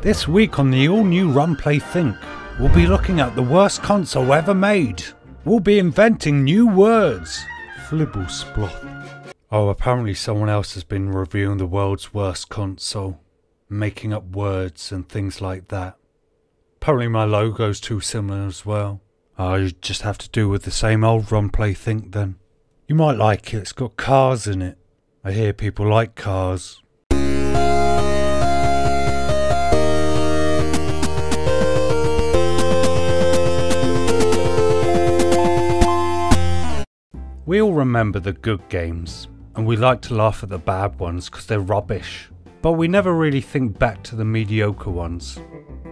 This week on the all-new Run Play Think, we'll be looking at the worst console ever made. We'll be inventing new words. Flibblesploth. Oh, apparently someone else has been reviewing the world's worst console, making up words and things like that. Apparently my logo's too similar as well. You just have to do with the same old Run Play Think then. You might like it, it's got cars in it. I hear people like cars. We all remember the good games, and we like to laugh at the bad ones because they're rubbish. But we never really think back to the mediocre ones,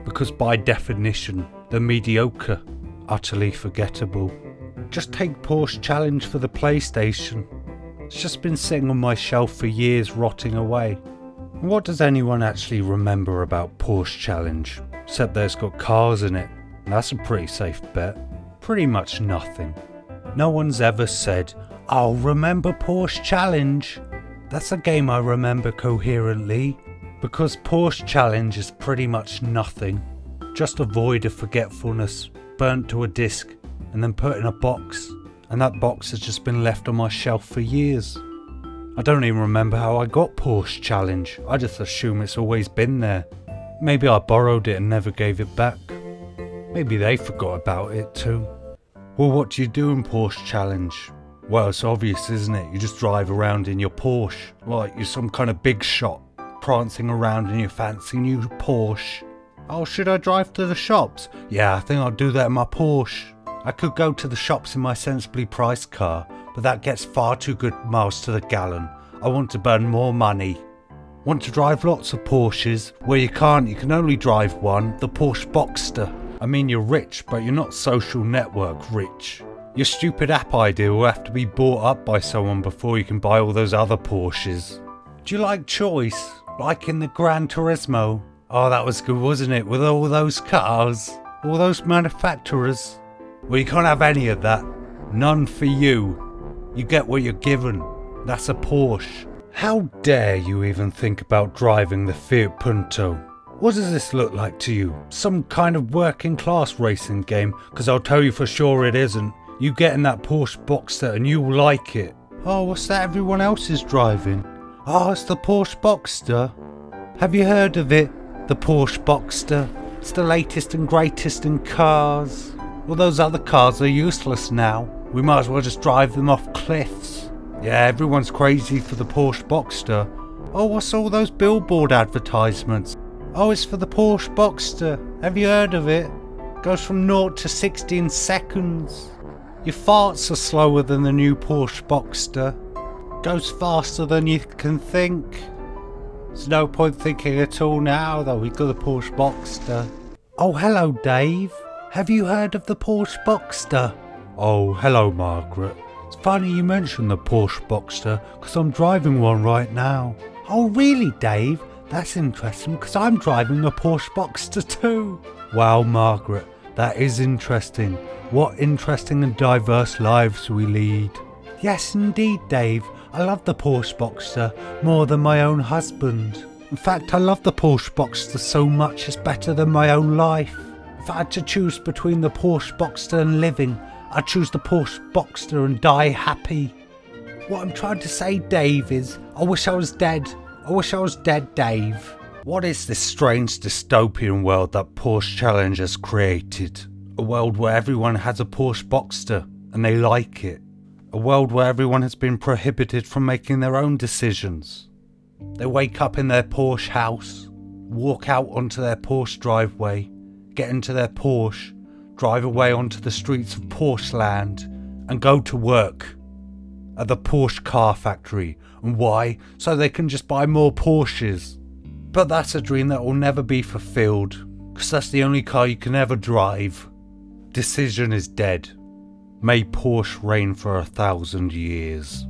because by definition, they're mediocre, utterly forgettable. Just take Porsche Challenge for the PlayStation. It's just been sitting on my shelf for years rotting away. And what does anyone actually remember about Porsche Challenge? Except that it's got cars in it, and that's a pretty safe bet. Pretty much nothing. No one's ever said, "I'll remember Porsche Challenge." That's a game I remember coherently, because Porsche Challenge is pretty much nothing. Just a void of forgetfulness, burnt to a disc, and then put in a box. And that box has just been left on my shelf for years. I don't even remember how I got Porsche Challenge. I just assume it's always been there. Maybe I borrowed it and never gave it back. Maybe they forgot about it too. Well, what do you do in Porsche Challenge? Well, it's obvious, isn't it? You just drive around in your Porsche, like you're some kind of big shot, prancing around in your fancy new Porsche. Oh, should I drive to the shops? Yeah, I think I'll do that in my Porsche. I could go to the shops in my sensibly priced car, but that gets far too good miles to the gallon. I want to burn more money. Want to drive lots of Porsches? Well, you can't, you can only drive one, the Porsche Boxster. I mean, you're rich, but you're not social network rich. Your stupid app idea will have to be bought up by someone before you can buy all those other Porsches. Do you like choice? Like in the Gran Turismo? Oh, that was good, wasn't it? With all those cars? All those manufacturers? Well, you can't have any of that. None for you. You get what you're given. That's a Porsche. How dare you even think about driving the Fiat Punto? What does this look like to you? Some kind of working class racing game? Because I'll tell you for sure it isn't. You get in that Porsche Boxster and you'll like it. Oh, what's that everyone else is driving? Oh, it's the Porsche Boxster. Have you heard of it? The Porsche Boxster. It's the latest and greatest in cars. All those other cars are useless now. We might as well just drive them off cliffs. Yeah, everyone's crazy for the Porsche Boxster. Oh, what's all those billboard advertisements? Oh, it's for the Porsche Boxster. Have you heard of it? Goes from 0 to 60 in seconds. Your farts are slower than the new Porsche Boxster. Goes faster than you can think. There's no point thinking at all now though, we've got the Porsche Boxster. Oh, hello Dave. Have you heard of the Porsche Boxster? Oh, hello Margaret. It's funny you mentioned the Porsche Boxster, because I'm driving one right now. Oh really Dave? That's interesting, because I'm driving a Porsche Boxster too. Wow, Margaret, that is interesting. What interesting and diverse lives we lead. Yes, indeed, Dave. I love the Porsche Boxster more than my own husband. In fact, I love the Porsche Boxster so much it's better than my own life. If I had to choose between the Porsche Boxster and living, I'd choose the Porsche Boxster and die happy. What I'm trying to say, Dave, is I wish I was dead. I wish I was dead, Dave. What is this strange dystopian world that Porsche Challenge has created? A world where everyone has a Porsche Boxster and they like it. A world where everyone has been prohibited from making their own decisions. They wake up in their Porsche house, walk out onto their Porsche driveway, get into their Porsche, drive away onto the streets of Porsche land and go to work at the Porsche car factory. And why? So they can just buy more Porsches. But that's a dream that will never be fulfilled, because that's the only car you can ever drive. Decision is dead. May Porsche reign for 1,000 years.